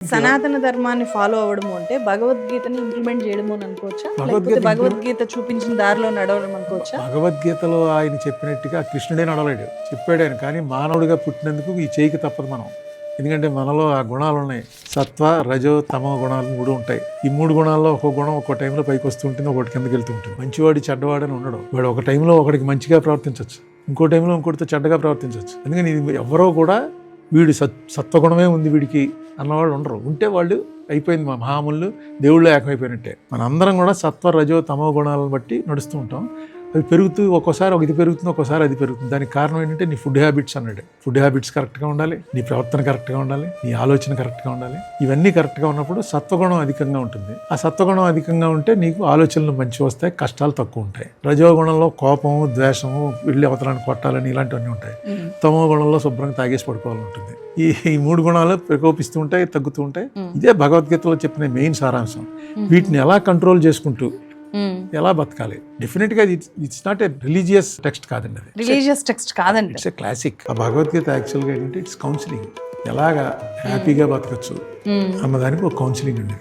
సనాతన ధర్మాన్ని ఫాలో అవ్వడము అంటే భగవద్గీతని ఇంప్లిమెంట్ చేయడము అని అనుకోవచ్చా, లేకపోతే భగవద్గీత చూపించిన దారిలో నడవడం అనుకోవచ్చా? భగవద్గీతలో ఆయన చెప్పినట్టుగా కృష్ణుడే నడవలేడు, చెప్పాడు ఆయన. కానీ మానవుడిగా పుట్టినందుకు ఈ చేయకి తప్పదు మనం. ఎందుకంటే మనలో ఆ గుణాలు ఉన్నాయి. సత్వ, రజో, తమో గుణాలు 3 ఉంటాయి. ఈ 3 గుణాల్లో ఒక గుణం ఒక టైంలో పైకి వస్తూ ఉంటుంది, ఒకటి కిందకి వెళ్తూ ఉంటుంది. మంచివాడి చెడ్డవాడని ఉండడం. వాడు ఒక టైంలో ఒకడికి మంచిగా ప్రవర్తించవచ్చు, ఇంకో టైంలో ఇంకోటితో చెడ్డగా ప్రవర్తించవచ్చు. అందుకని ఇది ఎవరో కూడా వీడు సత్వగుణమే ఉంది వీడికి అన్నవాళ్ళు ఉండరు. ఉంటే వాళ్ళు అయిపోయింది, మా మహాములు దేవుళ్ళు ఏకమైపోయినట్టే. మనందరం కూడా సత్వ, రజో, తమో గుణాలను బట్టి నడుస్తూ ఉంటాం. అవి పెరుగుతూ ఒక్కోసారి ఇది పెరుగుతుంది, ఒక్కోసారి అది పెరుగుతుంది. దానికి కారణం ఏంటంటే నీ ఫుడ్ హ్యాబిట్స్ అన్నాడు. ఫుడ్ హ్యాబిట్స్ కరెక్ట్గా ఉండాలి, నీ ప్రవర్తన కరెక్ట్గా ఉండాలి, నీ ఆలోచన కరెక్ట్గా ఉండాలి. ఇవన్నీ కరెక్ట్గా ఉన్నప్పుడు సత్వగుణం అధికంగా ఉంటుంది. ఆ సత్వగుణం అధికంగా ఉంటే నీకు ఆలోచనలు మంచి వస్తాయి, కష్టాలు తక్కువ ఉంటాయి. రజోగుణంలో కోపము, ద్వేషము, వెళ్ళి అవతలాన్ని కొట్టాలని ఇలాంటివన్నీ ఉంటాయి. తమో గుణంలో శుభ్రంగా తాగేసి పడుకోవాలని ఉంటుంది. ఈ 3 గుణాలు ప్రకోపిస్తూ ఉంటాయి, తగ్గుతూ ఉంటాయి. ఇదే భగవద్గీతలో చెప్పిన మెయిన్ సారాంశం. వీటిని ఎలా కంట్రోల్ చేసుకుంటూ ఎలా బతకాలి. డెఫినెట్ గా it's not a religious text కాదండి, అది రిలీజియస్ టెక్స్ట్ కాదండి, ఇట్స్ ఏ క్లాసిక్. ఆ భగవద్గీత యాక్చువల్గా ఏంటంటే ఇట్స్ కౌన్సిలింగ్. ఎలాగా హ్యాపీగా బతకచ్చు అన్నదానికి ఒక కౌన్సిలింగ్ అండి.